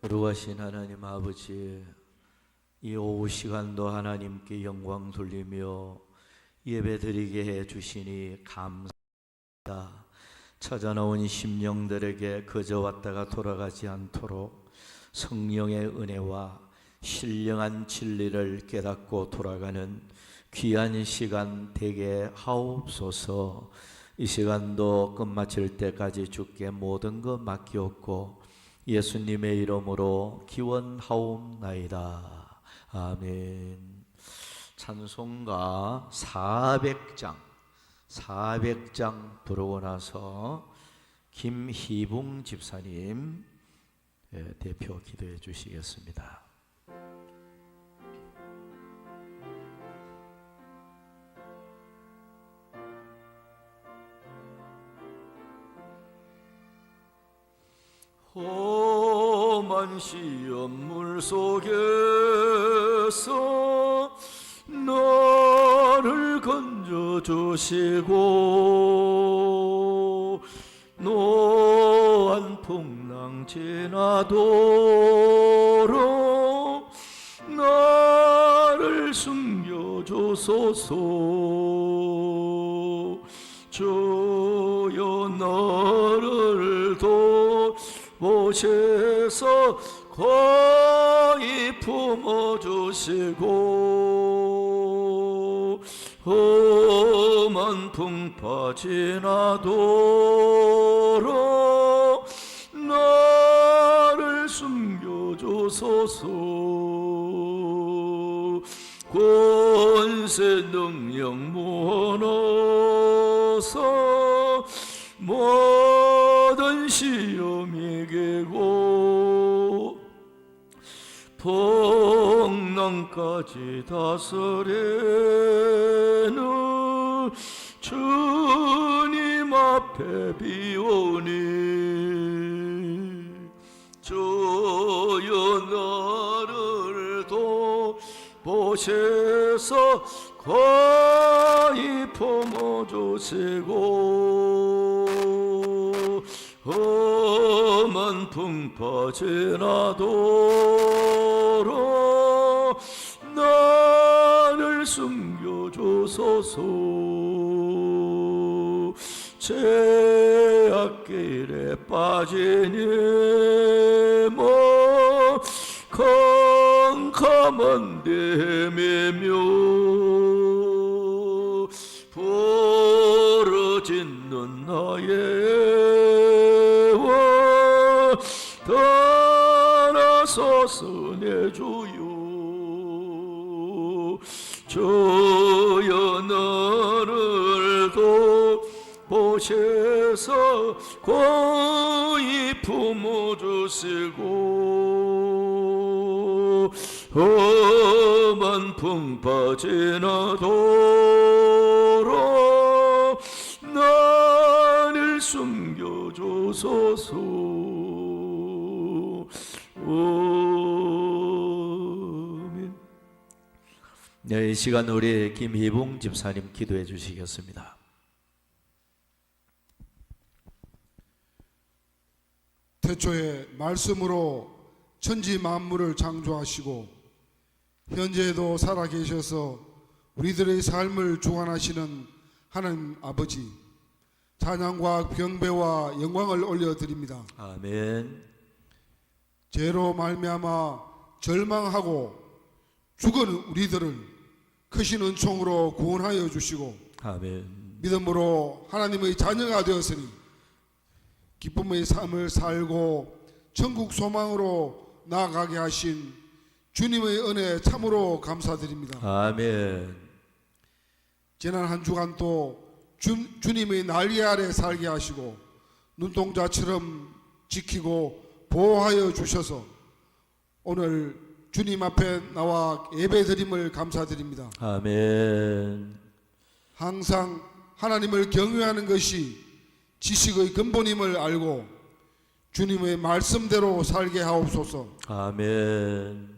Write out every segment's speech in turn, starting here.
거룩하신 하나님 아버지, 이 오후 시간도 하나님께 영광 돌리며 예배드리게 해주시니 감사합니다. 찾아나온 심령들에게 그저 왔다가 돌아가지 않도록 성령의 은혜와 신령한 진리를 깨닫고 돌아가는 귀한 시간 되게 하옵소서. 이 시간도 끝마칠 때까지 주께 모든 것 맡기옵고 예수님의 이름으로 기원하옵나이다. 아멘. 찬송가 400장 부르고 나서 김희붕 집사님 대표 기도해 주시겠습니다. 험한 시험물 속에서 나를 건져주시고 노한 풍랑 지나도록 나를 숨겨주소서. 주여 나를 보셔서 거의 품어주시고 험한 풍파 지나도록 나를 숨겨주소서. 권세 능력 무너서 모든 시험이 개고 풍랑까지 다스리는 주님 앞에 비오니 주여 나를 보셔서 거의 품어주시고 험한 풍파 지나도록 나를 숨겨주소서. 죄악길에 빠지니 뭐 캄캄한 데매며 부르짖는 나의 와 떠나소서 내 주여. 주여 나를 보셔서 거의 품어주시고 험한 풍파 지나도록 나를 숨겨주소서. 아멘. 네, 이 시간 우리 김희붕 집사님 기도해 주시겠습니다. 태초에 말씀으로 천지 만물을 창조하시고 현재에도 살아계셔서 우리들의 삶을 주관하시는 하나님 아버지, 찬양과 경배와 영광을 올려드립니다. 아멘. 죄로 말미암아 절망하고 죽은 우리들을 크신 은총으로 구원하여 주시고 아멘. 믿음으로 하나님의 자녀가 되었으니 기쁨의 삶을 살고 천국 소망으로 나아가게 하신 주님의 은혜 참으로 감사드립니다. 아멘. 지난 한 주간 또 주님의 날개 아래 살게 하시고 눈동자처럼 지키고 보호하여 주셔서 오늘 주님 앞에 나와 예배드림을 감사드립니다. 아멘. 항상 하나님을 경외하는 것이 지식의 근본임을 알고 주님의 말씀대로 살게 하옵소서. 아멘.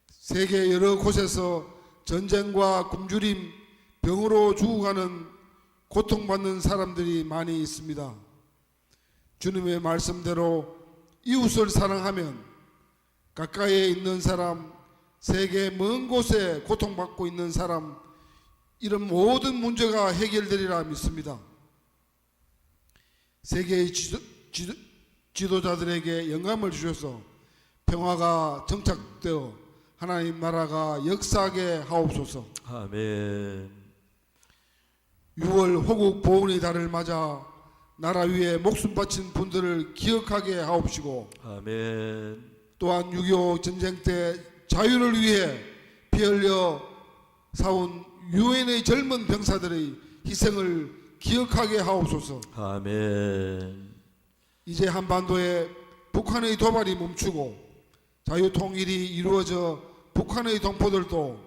세계 여러 곳에서 전쟁과 굶주림, 병으로 죽어가는 고통받는 사람들이 많이 있습니다. 주님의 말씀대로 이웃을 사랑하면 가까이에 있는 사람, 세계 먼 곳에 고통받고 있는 사람, 이런 모든 문제가 해결되리라 믿습니다. 세계의 지도자들에게 영감을 주셔서 평화가 정착되어 하나님 나라가 역사하게 하옵소서. 아멘. 6월 호국 보훈의 달을 맞아 나라 위에 목숨 바친 분들을 기억하게 하옵시고, 아멘. 또한 6.25 전쟁 때 자유를 위해 피 흘려 싸운 유엔의 젊은 병사들의 희생을 기억하게 하옵소서. 아멘. 이제 한반도에 북한의 도발이 멈추고 자유 통일이 이루어져 북한의 동포들도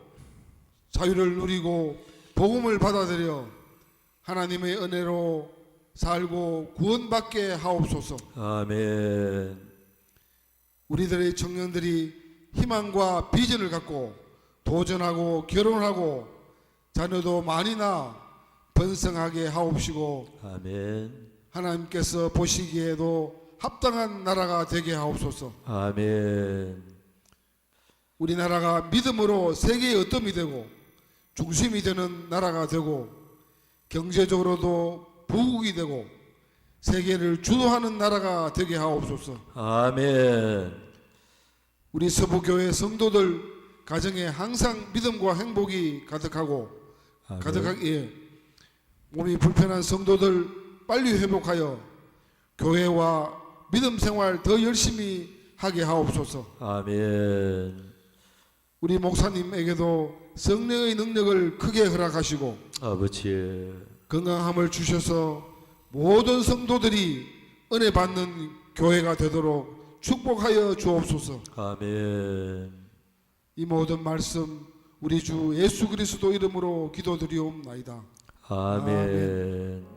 자유를 누리고 복음을 받아들여 하나님의 은혜로 살고 구원받게 하옵소서. 아멘. 우리들의 청년들이 희망과 비전을 갖고 도전하고 결혼하고 자녀도 많이 낳아 번성하게 하옵시고, 아멘. 하나님께서 보시기에도 합당한 나라가 되게 하옵소서. 아멘. 우리나라가 믿음으로 세계의 어뜸이 되고 중심이 되는 나라가 되고 경제적으로도 부국이 되고 세계를 주도하는 나라가 되게 하옵소서. 아멘. 우리 서부교회 성도들 가정에 항상 믿음과 행복이 가득하고 몸이 불편한 성도들 빨리 회복하여 교회와 믿음 생활 더 열심히 하게 하옵소서. 아멘. 우리 목사님에게도 성령의 능력을 크게 허락하시고 아버지. 건강함을 주셔서 모든 성도들이 은혜 받는 교회가 되도록 축복하여 주옵소서. 아멘. 이 모든 말씀 우리 주 예수 그리스도 이름으로 기도드리옵나이다. 아멘.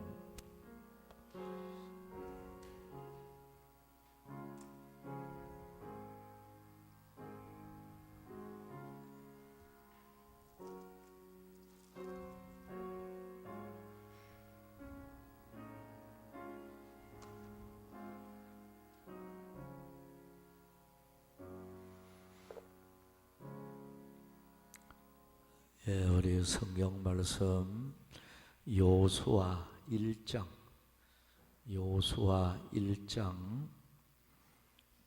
예, 우리 성경 말씀 여호수아 1장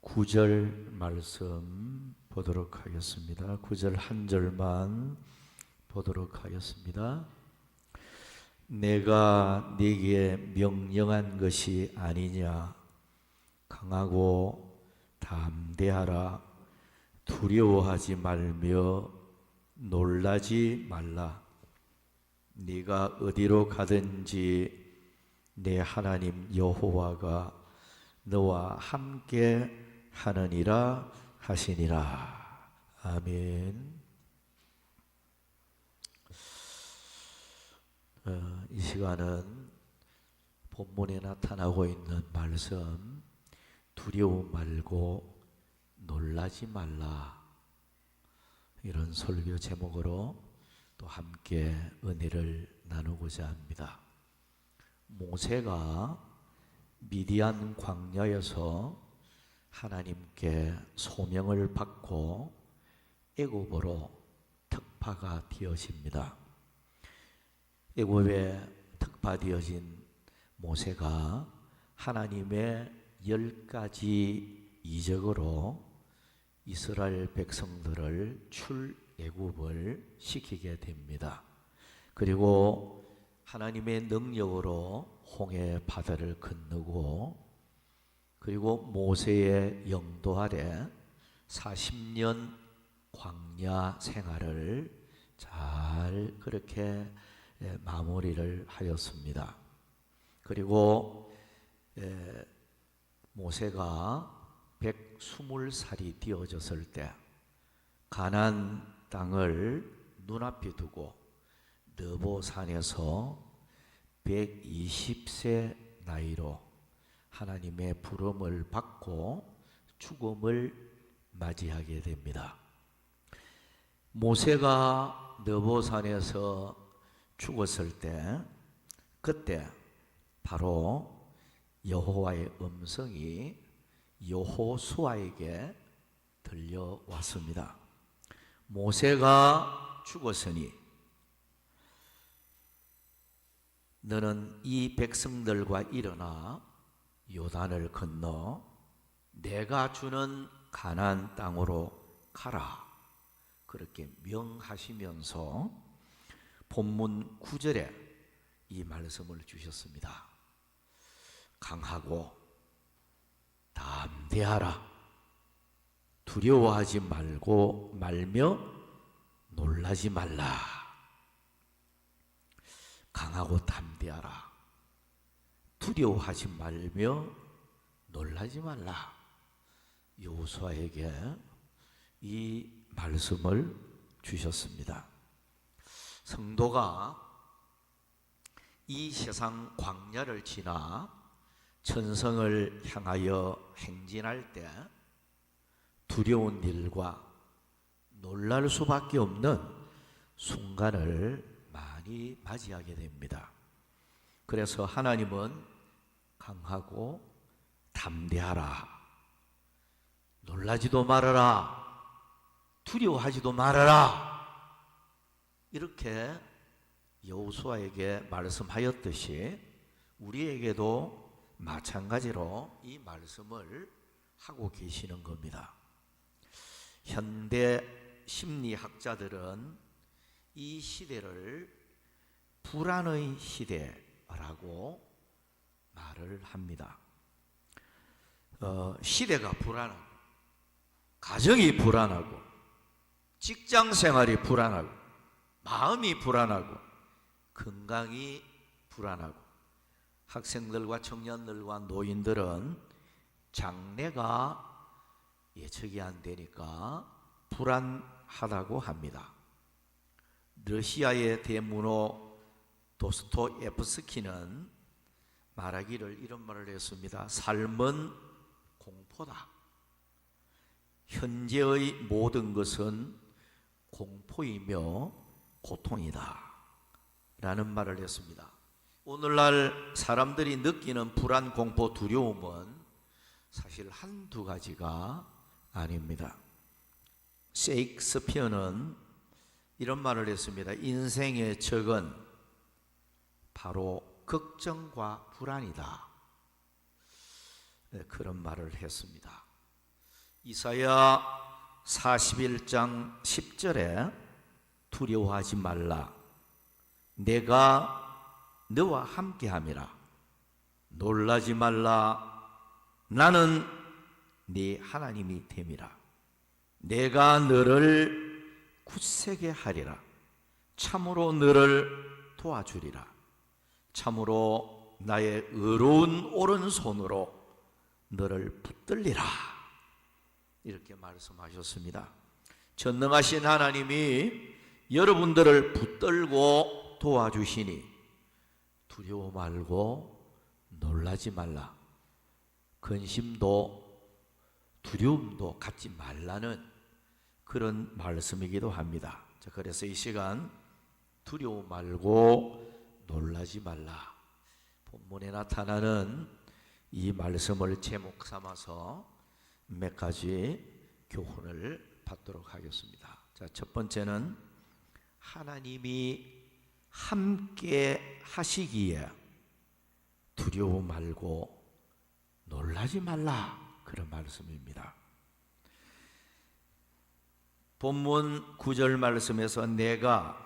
9절 말씀 보도록 하겠습니다. 9절 한 절만 보도록 하겠습니다. 내가 네게 명령한 것이 아니냐. 강하고 담대하라. 두려워하지 말며 놀라지 말라. 네가 어디로 가든지 내 하나님 여호와가 너와 함께 하느니라 하시니라. 아멘. 이 시간은 본문에 나타나고 있는 말씀, 두려워 말고 놀라지 말라, 이런 설교 제목으로 또 함께 은혜를 나누고자 합니다. 모세가 미디안 광야에서 하나님께 소명을 받고 애굽으로 특파가 되어집니다. 애굽에 특파되어진 모세가 하나님의 10가지 이적으로 이스라엘 백성들을 출애굽을 시키게 됩니다. 그리고 하나님의 능력으로 홍해 바다를 건너고, 그리고 모세의 영도 아래 40년 광야 생활을 잘 그렇게 마무리를 하였습니다. 그리고 모세가 120살이 되어졌을 때 가나안 땅을 눈앞에 두고 느보산에서 120세 나이로 하나님의 부름을 받고 죽음을 맞이하게 됩니다. 모세가 느보산에서 죽었을 때, 그때 바로 여호와의 음성이 여호수아에게 알려왔습니다. 모세가 죽었으니 너는 이 백성들과 일어나 요단을 건너 내가 주는 가나안 땅으로 가라. 그렇게 명하시면서 본문 9절에 이 말씀을 주셨습니다. 강하고 담대하라. 두려워하지 말며 놀라지 말라. 강하고 담대하라. 두려워하지 말며 놀라지 말라. 여호수아에게 이 말씀을 주셨습니다. 성도가 이 세상 광야를 지나 천성을 향하여 행진할 때 두려운 일과 놀랄 수밖에 없는 순간을 많이 맞이하게 됩니다. 그래서 하나님은 강하고 담대하라. 놀라지도 말아라. 두려워하지도 말아라. 이렇게 여호수아에게 말씀하였듯이 우리에게도 마찬가지로 이 말씀을 하고 계시는 겁니다. 현대 심리학자들은 이 시대를 불안의 시대라고 말을 합니다. 시대가 불안하고, 가정이 불안하고, 직장 생활이 불안하고, 마음이 불안하고, 건강이 불안하고, 학생들과 청년들과 노인들은 장래가 예측이 안 되니까 불안하다고 합니다. 러시아의 대문호 도스토옙스키는 말하기를 이런 말을 했습니다. 삶은 공포다. 현재의 모든 것은 공포이며 고통이다. 라는 말을 했습니다. 오늘날 사람들이 느끼는 불안, 공포, 두려움은 사실 한두 가지가 아닙니다. 셰익스피어는 이런 말을 했습니다. 인생의 적은 바로 걱정과 불안이다. 네, 그런 말을 했습니다. 이사야 41장 10절에 두려워하지 말라. 내가 너와 함께함이라. 놀라지 말라. 나는 네 하나님이 됨이라. 내가 너를 굳세게 하리라. 참으로 너를 도와주리라. 참으로 나의 의로운 오른손으로 너를 붙들리라. 이렇게 말씀하셨습니다. 전능하신 하나님이 여러분들을 붙들고 도와주시니 두려워 말고 놀라지 말라. 근심도 두려움도 갖지 말라는 그런 말씀이기도 합니다. 자, 그래서 이 시간 두려워 말고 놀라지 말라. 본문에 나타나는 이 말씀을 제목 삼아서 몇 가지 교훈을 받도록 하겠습니다. 자, 첫 번째는 하나님이 함께 하시기에 두려워 말고 놀라지 말라. 그런 말씀입니다. 본문 9절 말씀에서 내가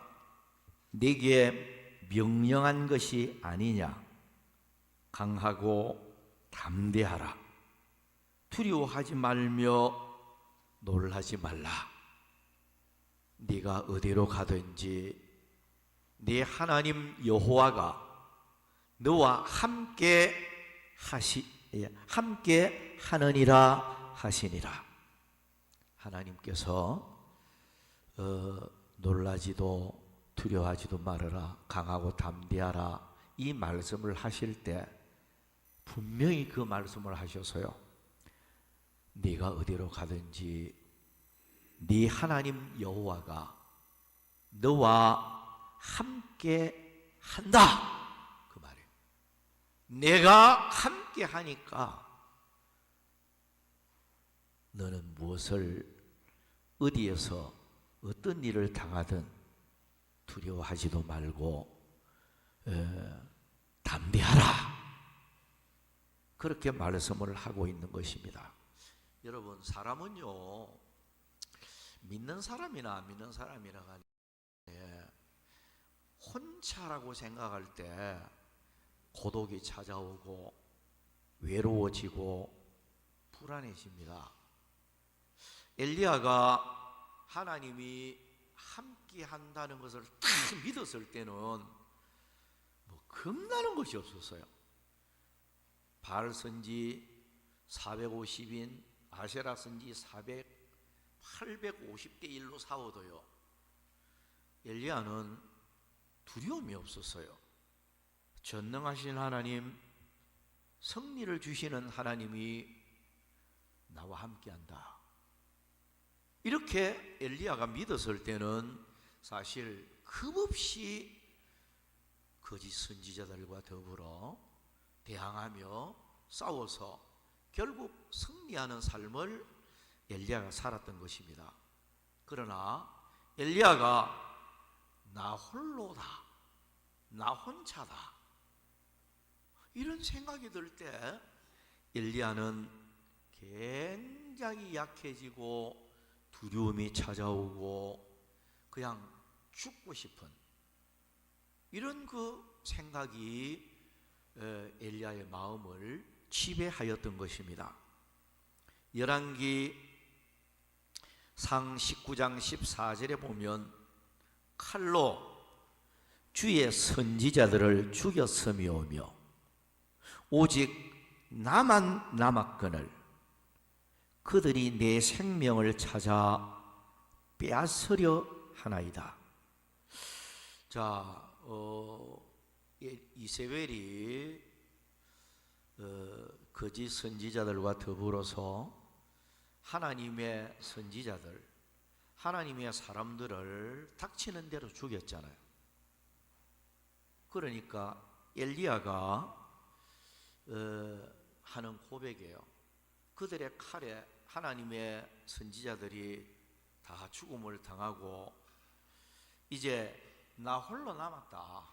네게 명령한 것이 아니냐. 강하고 담대하라. 두려워하지 말며 놀라지 말라. 네가 어디로 가든지 네 하나님 여호와가 너와 함께 하느니라 하시니라. 하나님께서 놀라지도 두려워하지도 말아라. 강하고 담대하라. 이 말씀을 하실 때 분명히 그 말씀을 하셔서요. 네가 어디로 가든지 네 하나님 여호와가 너와 함께 한다. 그 말이에요. 내가 함께 하니까 너는 무엇을 어디에서 어떤 일을 당하든 두려워하지도 말고 담대하라. 그렇게 말씀을 하고 있는 것입니다. 여러분, 사람은요, 믿는 사람이나 안 믿는 사람이나 간에 혼자라고 생각할 때 고독이 찾아오고 외로워지고 불안해집니다. 엘리야가 하나님이 함께 한다는 것을 딱 믿었을 때는 뭐 겁나는 것이 없었어요. 바알 선지 450인, 아세라 선지 850대 1로 싸워도요, 엘리야는 두려움이 없었어요. 전능하신 하나님, 승리를 주시는 하나님이 나와 함께한다. 이렇게 엘리야가 믿었을 때는 사실 겁없이 거짓 선지자들과 더불어 대항하며 싸워서 결국 승리하는 삶을 엘리야가 살았던 것입니다. 그러나 엘리야가 나 홀로다, 나 혼자다, 이런 생각이 들 때 엘리야는 굉장히 약해지고 두려움이 찾아오고 그냥 죽고 싶은 이런 그 생각이 엘리야의 마음을 지배하였던 것입니다. 열왕기 상 19장 14절에 보면 칼로 주의 선지자들을 죽였으며오며 오직 나만 남았거늘 그들이 내 생명을 찾아 빼앗으려 하나이다. 자, 이세벨이 거짓 선지자들과 더불어서 하나님의 선지자들, 하나님의 사람들을 닥치는 대로 죽였잖아요. 그러니까 엘리야가 하는 고백이에요. 그들의 칼에 하나님의 선지자들이 다 죽음을 당하고 이제 나 홀로 남았다.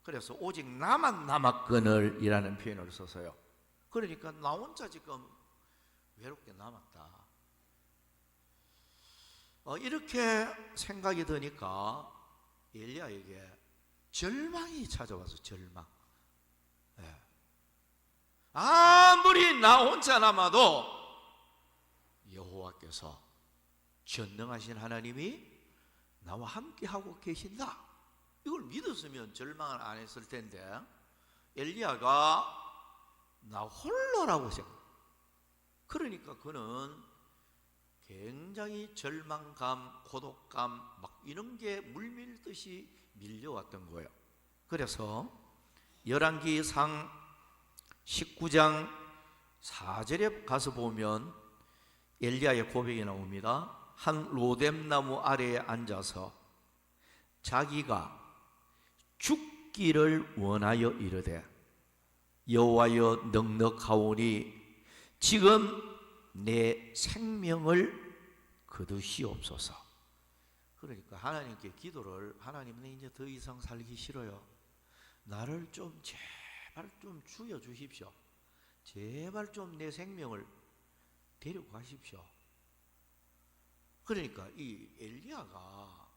그래서 오직 나만 남았거늘 이라는 표현을 써서요. 그러니까 나 혼자 지금 외롭게 남았다. 이렇게 생각이 드니까 엘리야에게 절망이 찾아와서 절망. 아무리 나 혼자 남아도 여호와께서 전능하신 하나님이 나와 함께하고 계신다. 이걸 믿었으면 절망을 안 했을 텐데 엘리야가 나 홀로라고 생각. 그러니까 그는 굉장히 절망감, 고독감 막 이런 게 물밀듯이 밀려왔던 거예요. 그래서 열왕기상 19장 4절에 가서 보면 엘리야의 고백이 나옵니다. 한 로뎀나무 아래에 앉아서 자기가 죽기를 원하여 이르되 여호와여 넉넉하오니 지금 내 생명을 거두시옵소서. 그러니까 하나님께 기도를, 하나님은 이제 더 이상 살기 싫어요. 나를 좀 제발 좀 죽여주십시오. 제발 좀 내 생명을 데리고 가십시오. 그러니까 이 엘리야가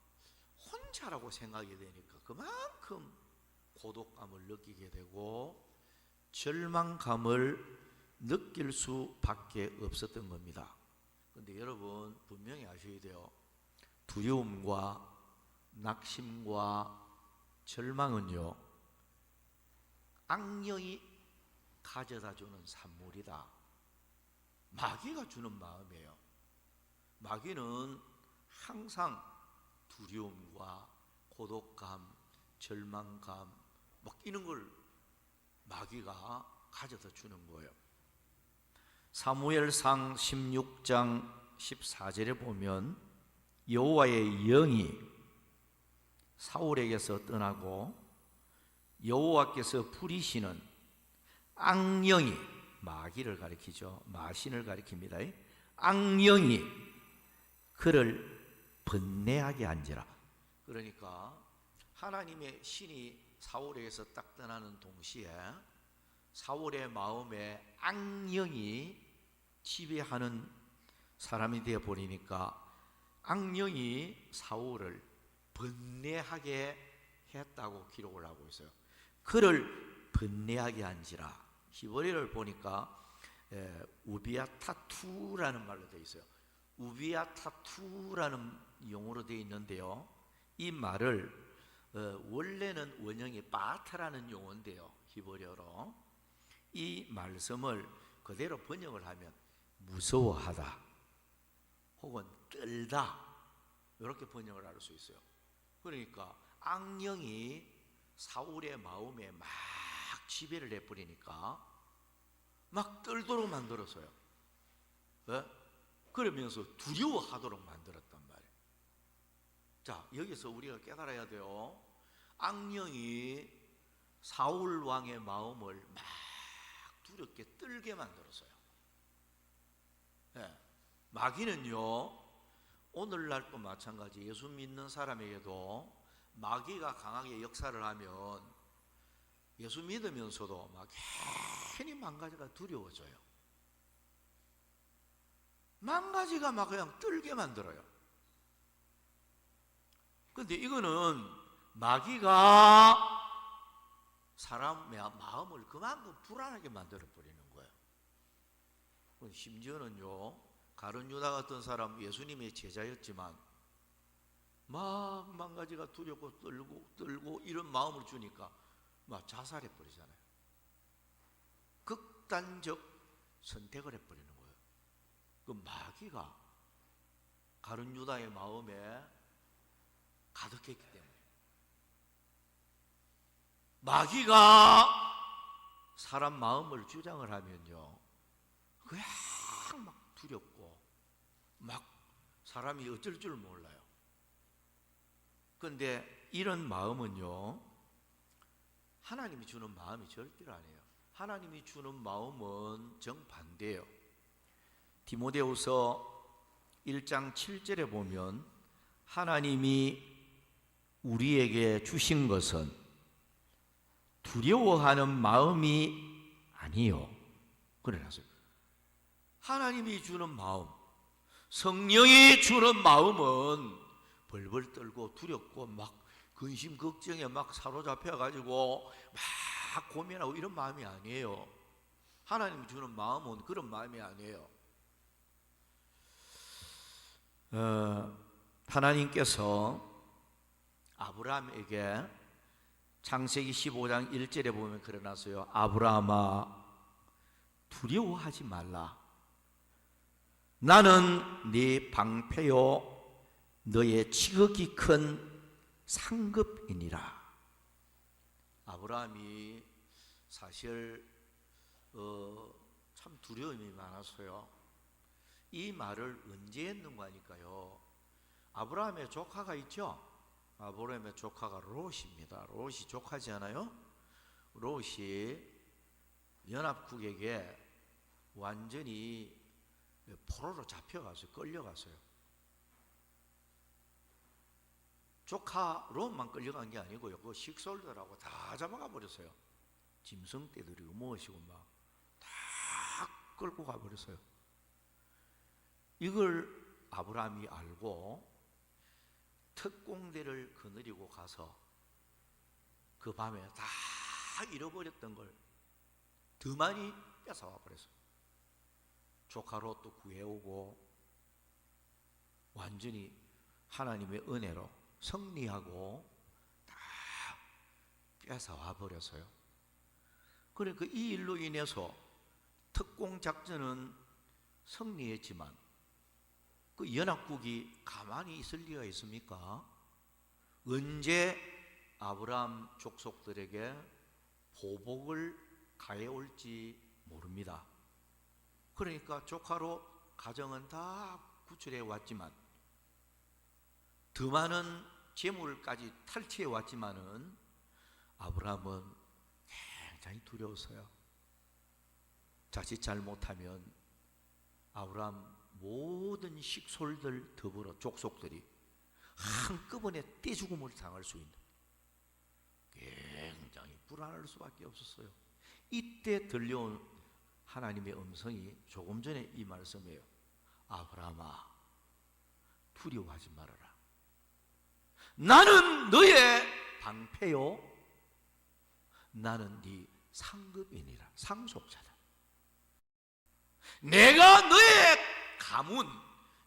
혼자라고 생각이 되니까 그만큼 고독감을 느끼게 되고 절망감을 느낄 수밖에 없었던 겁니다. 그런데 여러분 분명히 아셔야 돼요. 두려움과 낙심과 절망은요, 악령이 가져다주는 산물이다. 마귀가 주는 마음이에요. 마귀는 항상 두려움과 고독감, 절망감 막 이런 걸 마귀가 가져다 주는 거예요. 사무엘상 16장 14절에 보면 여호와의 영이 사울에게서 떠나고 여호와께서 부리시는 악령이, 마귀를 가리키죠. 마신을 가리킵니다. 악령이 그를 번뇌하게 한지라. 그러니까 하나님의 신이 사울에게서 딱 떠나는 동시에 사울의 마음에 악령이 지배하는 사람이 되어 버리니까 악령이 사울을 번뇌하게 했다고 기록을 하고 있어요. 그를 번뇌하게 한지라. 히브리어를 보니까 우비아타투라는 말로 되어 있어요. 우비아타투라는 용어로 되어 있는데요, 이 말을 원래는 원형이 바타라는 용어인데요, 히브리어로 이 말씀을 그대로 번역을 하면 무서워하다 혹은 떨다, 이렇게 번역을 할 수 있어요. 그러니까 악령이 사울의 마음에 막 지배를 해버리니까 막 떨도록 만들었어요. 그러면서 두려워하도록 만들었단 말이에요. 자, 여기서 우리가 깨달아야 돼요. 악령이 사울 왕의 마음을 막 두렵게 떨게 만들었어요. 마귀는요, 오늘날도 마찬가지. 예수 믿는 사람에게도 마귀가 강하게 역사를 하면 예수 믿으면서도 막 괜히 망가지가 두려워져요. 망가지가 막 그냥 떨게 만들어요. 근데 이거는 마귀가 사람의 마음을 그만큼 불안하게 만들어 버리는 거예요. 심지어는요, 가룟 유다 같은 사람, 예수님의 제자였지만 막 망가지가 두렵고 떨고 이런 마음을 주니까 막 자살해 버리잖아요. 극단적 선택을 해 버리는 거예요. 그 마귀가 가룟 유다의 마음에 가득했기 때문에. 마귀가 사람 마음을 주장을 하면요, 그냥 막 두렵고 막 사람이 어쩔 줄 몰라요. 그런데 이런 마음은요, 하나님이 주는 마음이 절대로 아니에요. 하나님이 주는 마음은 정반대예요. 디모데후서 1장 7절에 보면 하나님이 우리에게 주신 것은 두려워하는 마음이 아니요. 그래놨어요. 하나님이 주는 마음, 성령이 주는 마음은 벌벌 떨고 두렵고 막 근심 걱정에 막 사로잡혀 가지고 막 고민하고 이런 마음이 아니에요. 하나님이 주는 마음은 그런 마음이 아니에요. 하나님께서 아브라함에게 창세기 15장 1절에 보면 그러나서요, 아브라함아 두려워하지 말라. 나는 네 방패요 너의 지극히 큰 상급이니라. 아브라함이 사실 참 두려움이 많았어요. 이 말을 언제 했는가 하니까요, 아브라함의 조카가 있죠. 아브라함의 조카가 롯입니다. 롯이 조카지 않아요? 롯이 연합국에게 완전히 포로로 잡혀가서 끌려갔어요. 조카 롯만 끌려간 게 아니고요, 그 식솔들하고 다 잡아가 버렸어요. 짐승떼들이 무엇이고 막 다 끌고 가버렸어요. 이걸 아브라함이 알고 특공대를 거느리고 가서 그 밤에 다 잃어버렸던 걸 더 많이 뺏어와 버렸어요. 조카 롯도 구해오고 완전히 하나님의 은혜로 승리하고 다 뺏어와 버렸어요. 그러니까 이 일로 인해서 특공작전은 승리했지만 그 연합국이 가만히 있을 리가 있습니까? 언제 아브라함 족속들에게 보복을 가해올지 모릅니다. 그러니까 조카로 가정은 다 구출해 왔지만, 더 많은 재물까지 탈취해 왔지만은 아브라함은 굉장히 두려웠어요. 자칫 잘못하면 아브라함 모든 식솔들 더불어 족속들이 한꺼번에 떼죽음을 당할 수 있는, 굉장히 불안할 수밖에 없었어요. 이때 들려온 하나님의 음성이 조금 전에 이 말씀이에요. 아브라함아, 두려워하지 말아라. 나는 너의 방패요, 나는 네 상급이니라. 상속자다. 내가 너의 가문,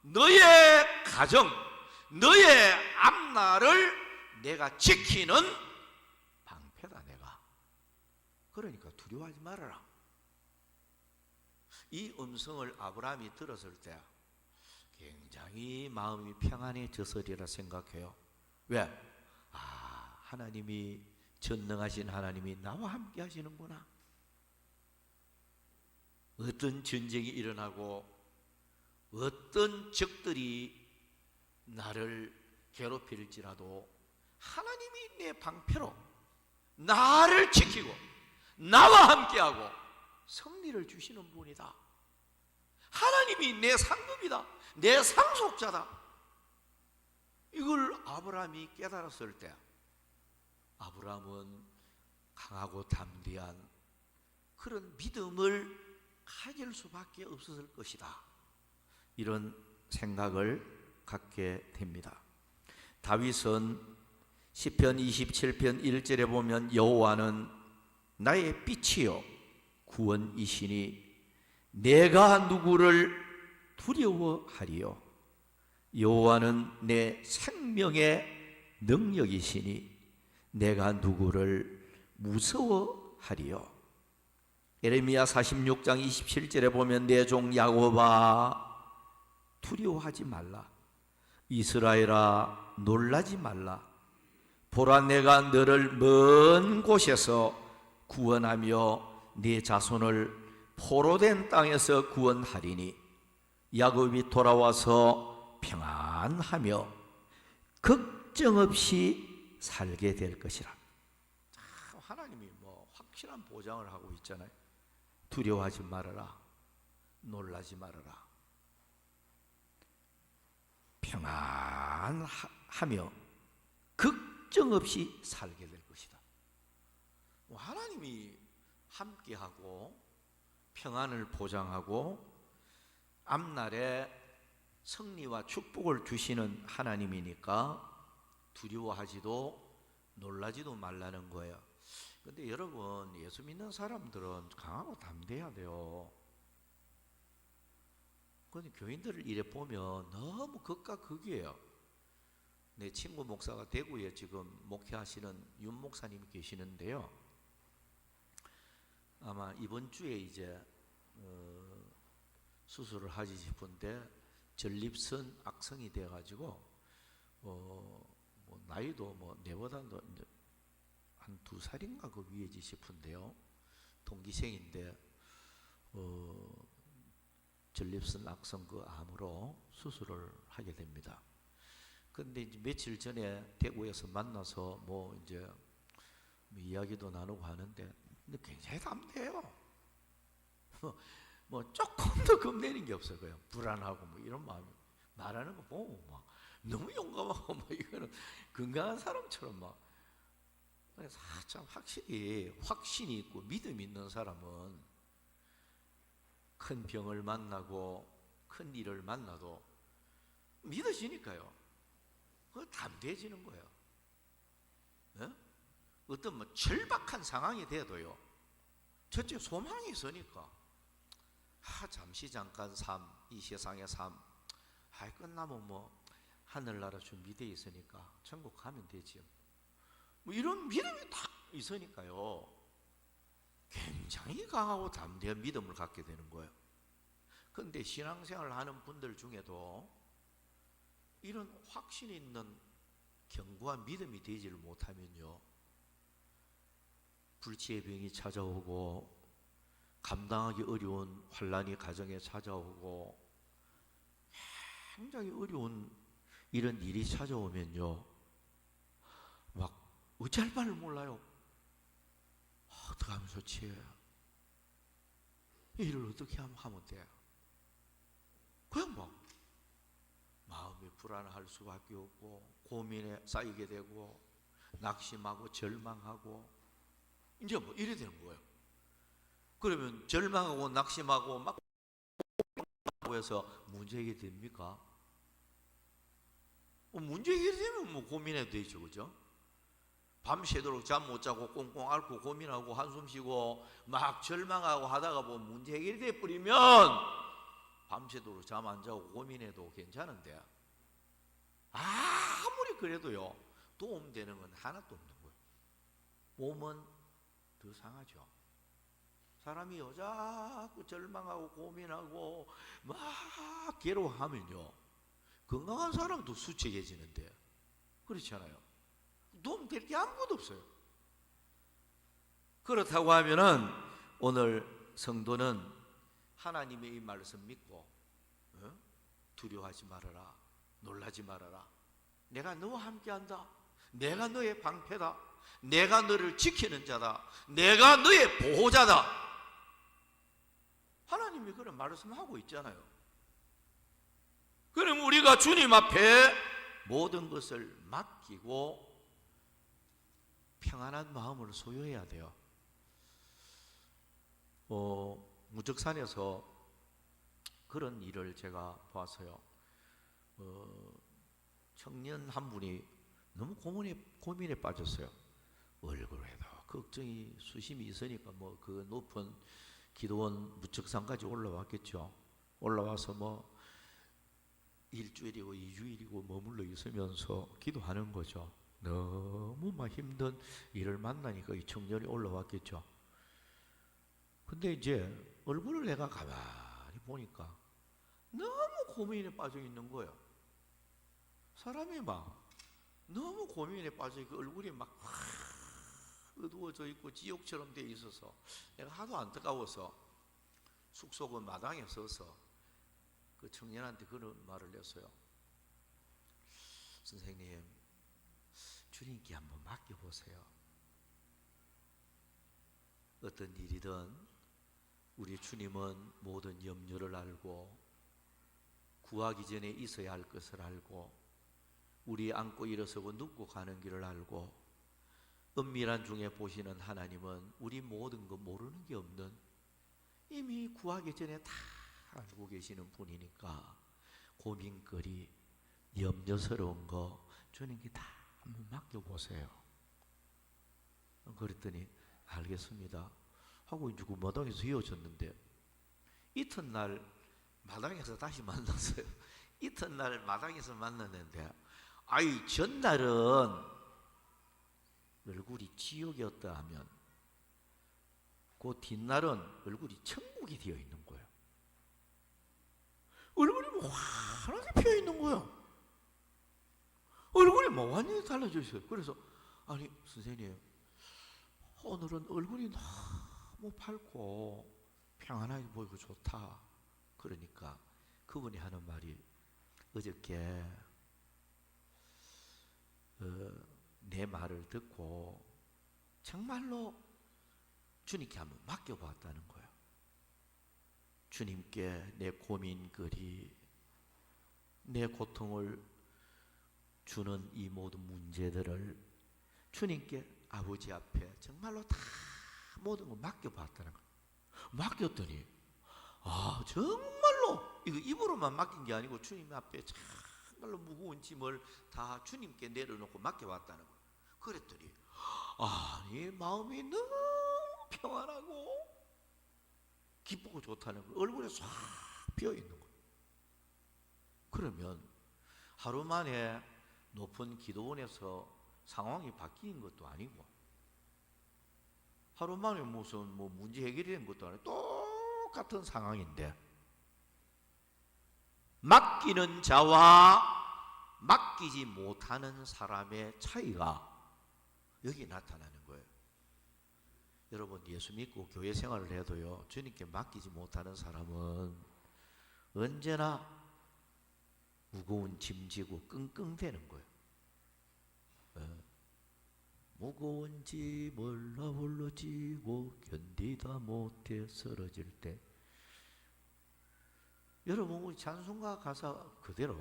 너의 가정, 너의 앞날을 내가 지키는 방패다 내가. 그러니까 두려워하지 말아라. 이 음성을 아브라함이 들었을 때 굉장히 마음이 평안해졌으리라 생각해요. 왜? 하나님이, 전능하신 하나님이 나와 함께 하시는구나. 어떤 전쟁이 일어나고 어떤 적들이 나를 괴롭힐지라도 하나님이 내 방패로 나를 지키고 나와 함께하고 승리를 주시는 분이다. 하나님이 내 상급이다. 내 상속자다. 이걸 아브라함이 깨달았을 때 아브라함은 강하고 담대한 그런 믿음을 가질 수밖에 없었을 것이다. 이런 생각을 갖게 됩니다. 다윗은 시편 27편 1절에 보면 여호와는 나의 빛이요 구원이시니 내가 누구를 두려워하리요. 여호와는 내 생명의 능력이시니 내가 누구를 무서워하리요. 예레미야 46장 27절에 보면 내 종 야곱아 두려워하지 말라. 이스라엘아 놀라지 말라. 보라 내가 너를 먼 곳에서 구원하며 네 자손을 포로된 땅에서 구원하리니 야곱이 돌아와서 평안하며 걱정 없이 살게 될 것이라. 하나님이 확실한 보장을 하고 있잖아요. 두려워하지 말아라. 놀라지 말아라. 평안하며 걱정 없이 살게 될 것이다. 하나님이 함께하고 평안을 보장하고 앞날에 승리와 축복을 주시는 하나님이니까 두려워하지도 놀라지도 말라는 거예요. 근데 여러분, 예수 믿는 사람들은 강하고 담대해야 돼요. 근데 교인들을 이래 보면 너무 극과 극이에요. 내 친구 목사가 대구에 지금 목회하시는 윤 목사님이 계시는데요. 아마 이번 주에 이제 수술을 하지 싶은데 전립선 악성이 돼가지고 나이도 내보다도 이제 한 2살인가 그 위에지 싶은데요. 동기생인데 전립선 악성 그 암으로 수술을 하게 됩니다. 근데 이제 며칠 전에 대구에서 만나서 이제 이야기도 나누고 하는데 근데 굉장히 담대해요. 조금 더 겁내는 게 없어요. 그냥 불안하고 이런 마음이 말하는 거 보면 너무 용감하고 이거는 건강한 사람처럼 그래서 참 확실히 확신이 있고 믿음이 있는 사람은 큰 병을 만나고 큰 일을 만나도 믿어지니까요. 그거 담대해지는 거예요. 네? 어떤 절박한 상황이 돼도요. 첫째 소망이 있으니까 잠시 잠깐 삶, 이 세상의 삶 끝나면 하늘나라 준비되어 있으니까 천국 가면 되지요. 이런 믿음이 딱 있으니까요. 굉장히 강하고 담대한 믿음을 갖게 되는 거예요. 그런데 신앙생활을 하는 분들 중에도 이런 확신 있는 견고한 믿음이 되지를 못하면요. 불치의 병이 찾아오고 감당하기 어려운 환난이 가정에 찾아오고 굉장히 어려운 이런 일이 찾아오면요. 어찌할 바를 몰라요. 어떻게 하면 좋지? 일을 어떻게 하면 돼? 그냥 마음이 불안할 수밖에 없고 고민에 쌓이게 되고 낙심하고 절망하고 이제 뭐 이래 되는 거예요. 그러면 절망하고 낙심하고 막 해서 문제 해결이 됩니까? 문제 해결이 되면 뭐 고민해도 되죠, 그죠? 밤새도록 잠 못 자고 꽁꽁 앓고 고민하고 한숨 쉬고 막 절망하고 하다가 뭐 문제 해결이 돼 버리면 밤새도록 잠 안 자고 고민해도 괜찮은데 아무리 그래도요 도움되는 건 하나도 없는 거예요. 몸은 더 상하죠. 사람이 자꾸 절망하고 고민하고 막 괴로워하면요 건강한 사람도 수척해지는데 그렇잖아요. 도움될 게 아무것도 없어요. 그렇다고 하면은 오늘 성도는 하나님의 이 말씀 믿고 두려워하지 말아라, 놀라지 말아라. 내가 너와 함께한다. 내가 너의 방패다. 내가 너를 지키는 자다. 내가 너의 보호자다. 하나님이 그런 말씀하고 있잖아요. 그럼 우리가 주님 앞에 모든 것을 맡기고 평안한 마음을 소유해야 돼요. 무적산에서 그런 일을 제가 봤어요. 청년 한 분이 너무 고민에 빠졌어요. 얼굴에도 걱정이 수심이 있으니까 뭐 그 높은 기도원 무척산까지 올라왔겠죠. 올라와서 뭐 일주일이고 2주일이고 머물러 있으면서 기도하는 거죠. 너무 막 힘든 일을 만나니까 이 청년이 올라왔겠죠. 근데 이제 얼굴을 내가 가만히 보니까 너무 고민에 빠져 있는 거예요. 사람이 막 너무 고민에 빠져 있고 얼굴이 막 어두워져 있고 지옥처럼 돼 있어서 내가 하도 안타까워서 숙소그 마당에 서서 그 청년한테 그런 말을 했어요. 선생님, 주님께 한번 맡겨보세요. 어떤 일이든 우리 주님은 모든 염려를 알고 구하기 전에 있어야 할 것을 알고 우리 앉고 일어서고 눕고 가는 길을 알고 은밀한 중에 보시는 하나님은 우리 모든 거 모르는 게 없는 이미 구하기 전에 다 알고 계시는 분이니까 고민거리 염려스러운 거 주님께 다 한번 맡겨보세요. 그랬더니 알겠습니다 하고 이제 그 마당에서 헤어졌는데 이튿날 마당에서 다시 만났어요. 이튿날 마당에서 만났는데 아이 전날은 얼굴이 지옥이었다 하면 그 뒷날은 얼굴이 천국이 되어 있는 거예요. 얼굴이 뭐 환하게 피어 있는 거예요. 얼굴이 뭐 완전히 달라져 있어요. 그래서 아니 선생님 오늘은 얼굴이 너무 밝고 평안하게 보이고 좋다. 그러니까 그분이 하는 말이 어저께 내 말을 듣고 정말로 주님께 한번 맡겨봤다는 거예요. 주님께 내 고민거리, 내 고통을 주는 이 모든 문제들을 주님께 아버지 앞에 정말로 다 모든 걸 맡겨봤다는 거예요. 맡겼더니 정말로 이거 입으로만 맡긴 게 아니고 주님 앞에 정말로 무거운 짐을 다 주님께 내려놓고 맡겨봤다는 거예요. 그랬더니 이 마음이 너무 평안하고 기쁘고 좋다는 거예요. 얼굴에 싹 비어있는 거예요. 그러면 하루 만에 높은 기도원에서 상황이 바뀐 것도 아니고 하루 만에 무슨 뭐 문제 해결이 된 것도 아니고 똑같은 상황인데 맡기는 자와 맡기지 못하는 사람의 차이가 여기 나타나는 거예요. 여러분 예수 믿고 교회 생활을 해도요 주님께 맡기지 못하는 사람은 언제나 무거운 짐 지고 끙끙대는 거예요. 무거운 짐을 나 홀로 지고 견디다 못해 쓰러질 때 여러분 우리 찬송가 가사 그대로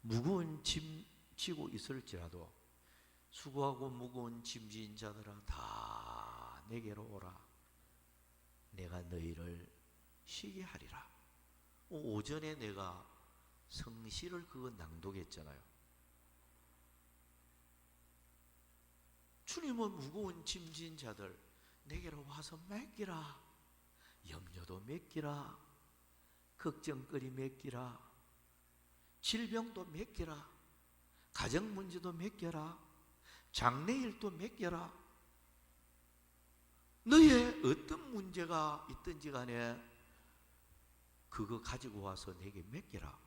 무거운 짐 지고 있을지라도 수고하고 무거운 짐진 자들아 다 내게로 오라. 내가 너희를 쉬게 하리라. 오전에 내가 성시를 그거 낭독했잖아요. 주님은 무거운 짐진 자들 내게로 와서 맡기라. 염려도 맡기라. 걱정거리 맡기라. 질병도 맡기라. 가정 문제도 맡겨라. 장래일도 맡겨라. 너의 어떤 문제가 있든지 간에 그거 가지고 와서 내게 맡겨라.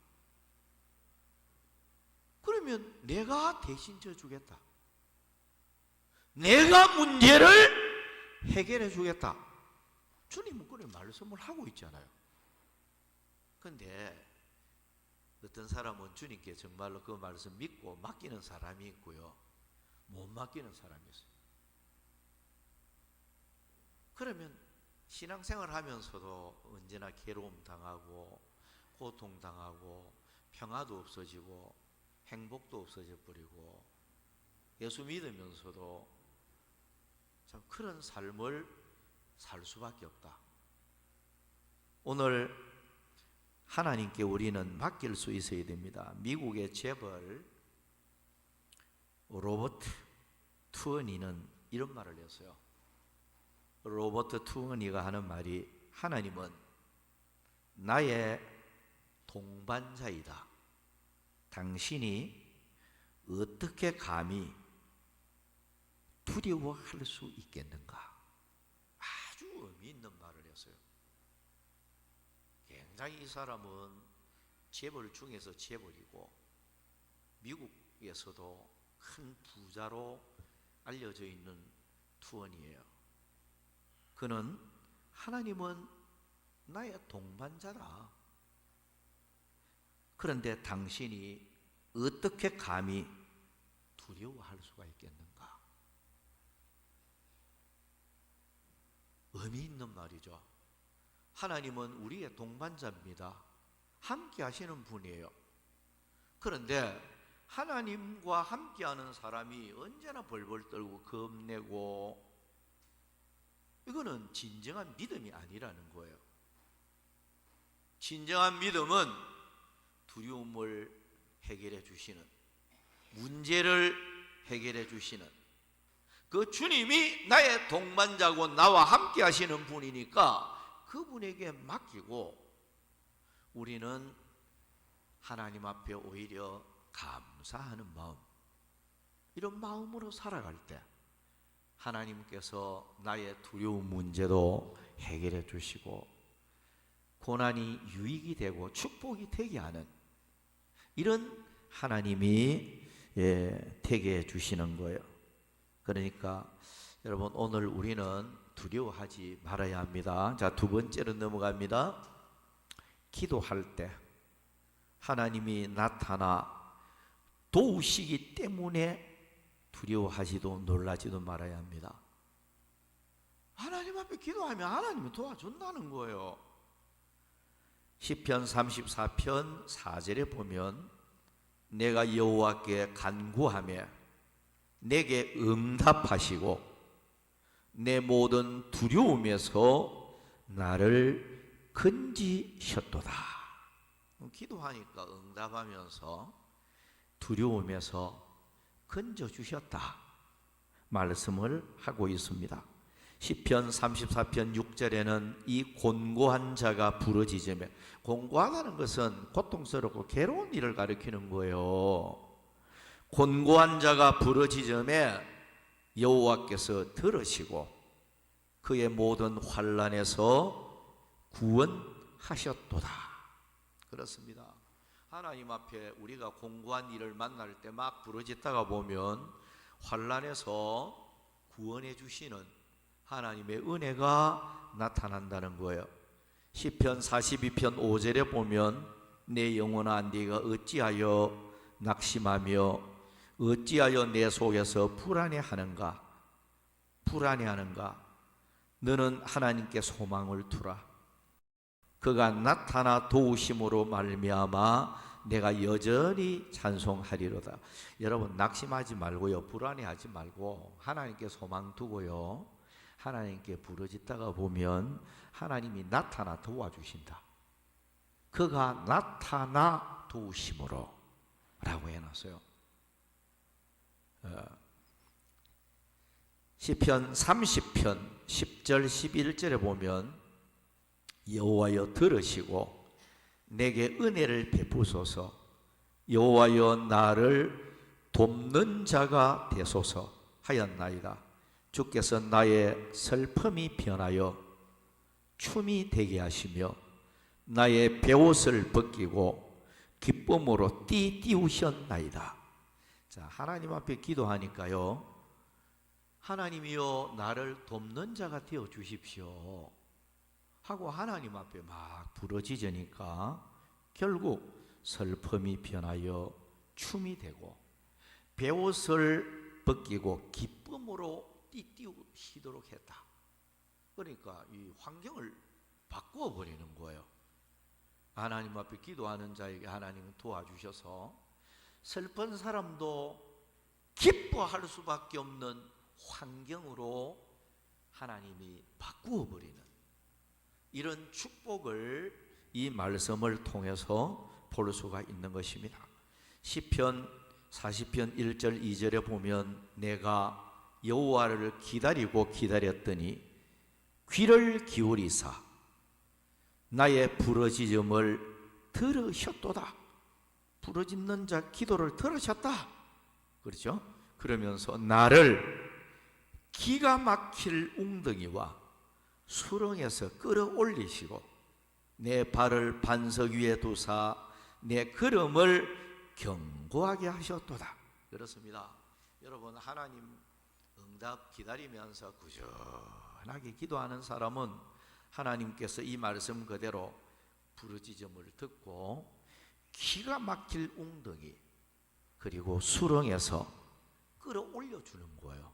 그러면 내가 대신 져주겠다. 내가 문제를 해결해 주겠다. 주님은 그런 말씀을 하고 있잖아요. 그런데 어떤 사람은 주님께 정말로 그 말씀 믿고 맡기는 사람이 있고요, 못 맡기는 사람이 있어요. 그러면 신앙생활 하면서도 언제나 괴로움 당하고 고통 당하고 평화도 없어지고 행복도 없어져 버리고 예수 믿으면서도 참 그런 삶을 살 수밖에 없다. 오늘 하나님께 우리는 맡길 수 있어야 됩니다. 미국의 재벌 로버트 투어니는 이런 말을 했어요. 로버트 투어니가 하는 말이, 하나님은 나의 동반자이다. 당신이 어떻게 감히 두려워할 수 있겠는가? 아주 의미 있는 말을 했어요. 굉장히 이 사람은 재벌 중에서 재벌이고 미국에서도 큰 부자로 알려져 있는 투원이에요. 그는 하나님은 나의 동반자다. 그런데 당신이 어떻게 감히 두려워할 수가 있겠는가? 의미 있는 말이죠. 하나님은 우리의 동반자입니다. 함께 하시는 분이에요. 그런데 하나님과 함께하는 사람이 언제나 벌벌 떨고 겁내고, 이거는 진정한 믿음이 아니라는 거예요. 진정한 믿음은 두려움을 해결해 주시는, 문제를 해결해 주시는 그 주님이 나의 동반자고 나와 함께 하시는 분이니까 그분에게 맡기고 우리는 하나님 앞에 오히려 감사하는 마음, 이런 마음으로 살아갈 때 하나님께서 나의 두려운 문제도 해결해 주시고 고난이 유익이 되고 축복이 되게 하는 이런 하나님이 되게 해 주시는 거예요. 그러니까 여러분, 오늘 우리는 두려워하지 말아야 합니다. 자, 두 번째로 넘어갑니다. 기도할 때 하나님이 나타나 도우시기 때문에 두려워하지도 놀라지도 말아야 합니다. 하나님 앞에 기도하면 하나님이 도와준다는 거예요. 시편 34편 4절에 보면 내가 여호와께 간구하며 내게 응답하시고 내 모든 두려움에서 나를 건지셨도다. 기도하니까 응답하면서 두려움에서 건져주셨다 말씀을 하고 있습니다. 시편 34편 6절에는 이 곤고한 자가 부르짖으며, 곤고하다는 것은 고통스럽고 괴로운 일을 가리키는 거예요. 곤고한 자가 부르짖으며 여호와께서 들으시고 그의 모든 환난에서 구원하셨도다. 그렇습니다. 하나님 앞에 우리가 공고한 일을 만날 때 막 부르짖다가 보면 환난에서 구원해 주시는 하나님의 은혜가 나타난다는 거예요. 시편 42편 5절에 보면 내 영혼아 네가 어찌하여 낙심하며 어찌하여 내 속에서 불안해하는가? 너는 하나님께 소망을 두라. 그가 나타나 도우심으로 말미암아 내가 여전히 찬송하리로다. 여러분 낙심하지 말고요, 불안해하지 말고 하나님께 소망 두고요, 하나님께 부르짖다가 보면 하나님이 나타나 도와주신다. 그가 나타나 도우심으로 라고 해놨어요. 시편 30편 10절 11절에 보면 여호와여 들으시고 내게 은혜를 베푸소서, 여호와여 나를 돕는 자가 되소서 하였나이다. 주께서 나의 슬픔이 변하여 춤이 되게 하시며 나의 베옷을 벗기고 기쁨으로 띠우셨나이다. 자, 하나님 앞에 기도하니까요, 하나님이여 나를 돕는 자가 되어 주십시오 하고 하나님 앞에 막 부르짖으니까 결국 슬픔이 변하여 춤이 되고 베옷을 벗기고 기쁨으로 띠우시도록 했다. 그러니까 이 환경을 바꾸어 버리는 거예요. 하나님 앞에 기도하는 자에게 하나님은 도와주셔서 슬픈 사람도 기뻐할 수밖에 없는 환경으로 하나님이 바꾸어 버리는 이런 축복을 이 말씀을 통해서 볼 수가 있는 것입니다. 시편 40편 1절 2절에 보면 내가 여호와를 기다리고 기다렸더니 귀를 기울이사 나의 부르짖음을 들으셨도다. 부르짖는 자 기도를 들으셨다. 그렇죠? 그러면서 나를 기가 막힐 웅덩이와 수렁에서 끌어올리시고 내 발을 반석 위에 두사 내 걸음을 견고하게 하셨도다. 그렇습니다. 여러분, 하나님 응답 기다리면서 꾸준하게 기도하는 사람은 하나님께서 이 말씀 그대로 부르짖음을 듣고 기가 막힐 웅덩이 그리고 수렁에서 끌어올려 주는 거예요.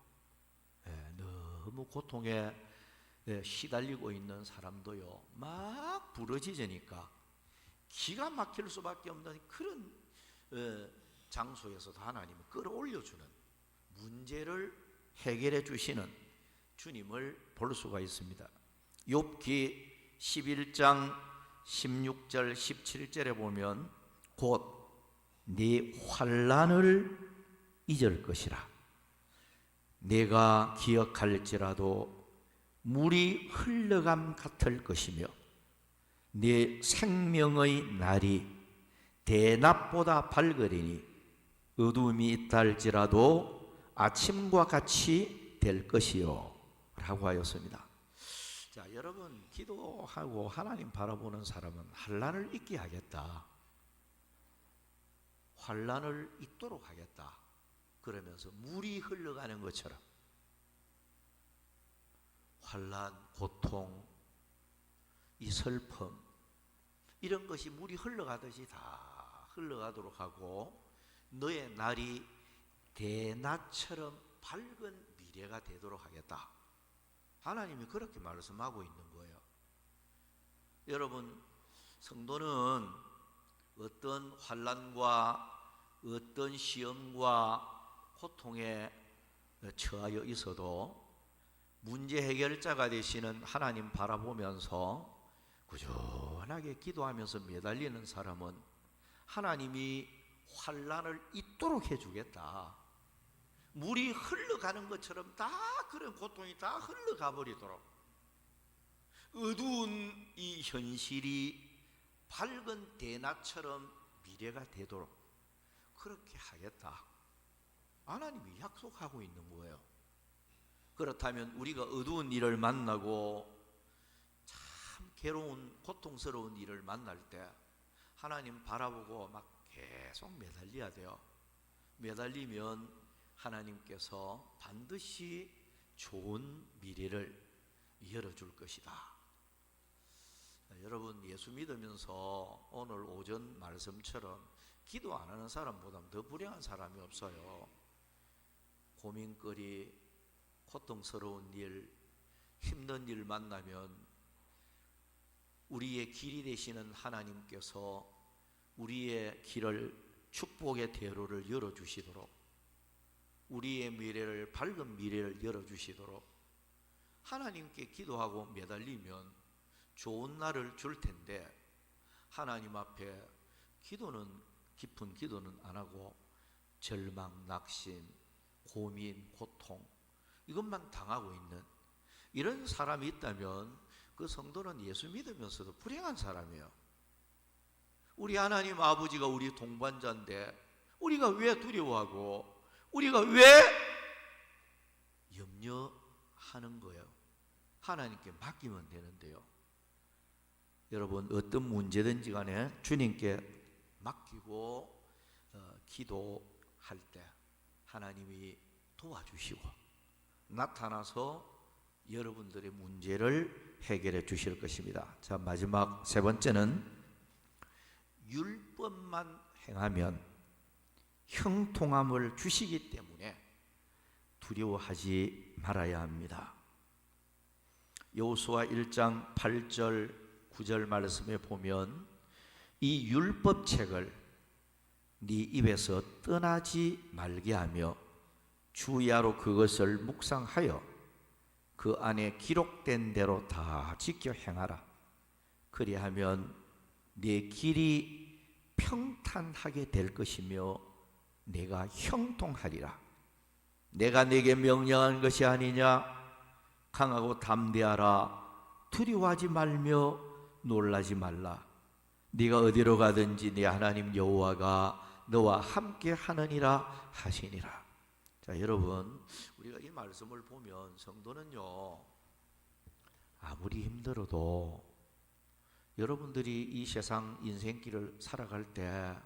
너무 고통에 시달리고 있는 사람도요, 막 부르짖으니까 기가 막힐 수밖에 없는 그런 장소에서도 하나님은 끌어올려 주는, 문제를 해결해 주시는 주님을 볼 수가 있습니다. 욥기 11장 16절 17절에 보면 곧 네 환난을 잊을 것이라. 내가 기억할지라도 물이 흘러감 같을 것이며 네 생명의 날이 대낮보다 밝으리니 어두움이 있다 할지라도 아침과 같이 될 것이요 라고 하였습니다. 자, 여러분, 기도하고 하나님 바라보는 사람은 환난을 잊게 하겠다, 환난을 잊도록 하겠다 그러면서 물이 흘러가는 것처럼 환난, 고통, 이 슬픔 이런 것이 물이 흘러가듯이 다 흘러가도록 하고 너의 날이 대낮처럼 밝은 미래가 되도록 하겠다. 하나님이 그렇게 말씀하고 있는 거예요. 여러분, 성도는 어떤 환난과 어떤 시험과 고통에 처하여 있어도 문제 해결자가 되시는 하나님 바라보면서 꾸준하게 기도하면서 매달리는 사람은 하나님이 환난을 잊도록 해주겠다. 물이 흘러가는 것처럼 다 그런 고통이 다 흘러가 버리도록, 어두운 이 현실이 밝은 대낮처럼 미래가 되도록 그렇게 하겠다. 하나님이 약속하고 있는 거예요. 그렇다면 우리가 어두운 일을 만나고 참 괴로운 고통스러운 일을 만날 때 하나님 바라보고 막 계속 매달려야 돼요. 매달리면 하나님께서 반드시 좋은 미래를 열어줄 것이다. 여러분, 예수 믿으면서 오늘 오전 말씀처럼 기도 안 하는 사람보다 더 불행한 사람이 없어요. 고민거리, 고통스러운 일, 힘든 일 만나면 우리의 길이 되시는 하나님께서 우리의 길을 축복의 대로를 열어주시도록, 우리의 미래를 밝은 미래를 열어주시도록 하나님께 기도하고 매달리면 좋은 날을 줄 텐데, 하나님 앞에 기도는, 깊은 기도는 안 하고 절망, 낙심, 고민, 고통 이것만 당하고 있는 이런 사람이 있다면 그 성도는 예수 믿으면서도 불행한 사람이에요. 우리 하나님 아버지가 우리 동반자인데 우리가 왜 두려워하고 우리가 왜 염려하는 거예요? 하나님께 맡기면 되는데요. 여러분, 어떤 문제든지 간에 주님께 맡기고 기도할 때 하나님이 도와주시고 나타나서 여러분들의 문제를 해결해 주실 것입니다. 자, 마지막 세 번째는 율법만 행하면 형통함을 주시기 때문에 두려워하지 말아야 합니다. 여호수아 1장 8절 9절 말씀에 보면 이 율법책을 네 입에서 떠나지 말게 하며 주야로 그것을 묵상하여 그 안에 기록된 대로 다 지켜 행하라. 그리하면 네 길이 평탄하게 될 것이며 내가 형통하리라. 내가 네게 명령한 것이 아니냐? 강하고 담대하라. 두려워하지 말며 놀라지 말라. 네가 어디로 가든지 네 하나님 여호와가 너와 함께 하느니라 하시니라. 자, 여러분, 우리가 이 말씀을 보면 성도는요, 아무리 힘들어도 여러분들이 이 세상 인생길을 살아갈 때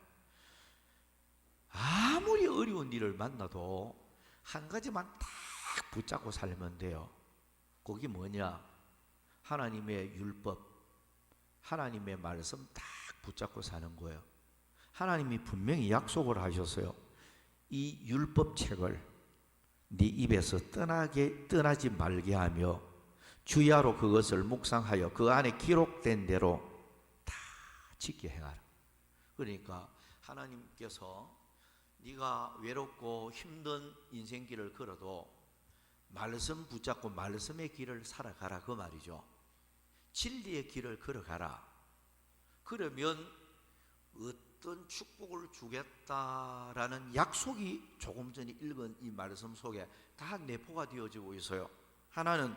아무리 어려운 일을 만나도 한 가지만 딱 붙잡고 살면 돼요. 그게 뭐냐? 하나님의 율법, 하나님의 말씀 딱 붙잡고 사는 거예요. 하나님이 분명히 약속을 하셨어요. 이 율법책을 네 입에서 떠나지 말게 하며 주야로 그것을 묵상하여 그 안에 기록된 대로 다 지켜 행하라. 그러니까 하나님께서 네가 외롭고 힘든 인생길을 걸어도 말씀 붙잡고 말씀의 길을 살아가라, 그 말이죠. 진리의 길을 걸어가라. 그러면 어떤 축복을 주겠다라는 약속이 조금 전에 읽은 이 말씀 속에 다 내포가 되어지고 있어요. 하나는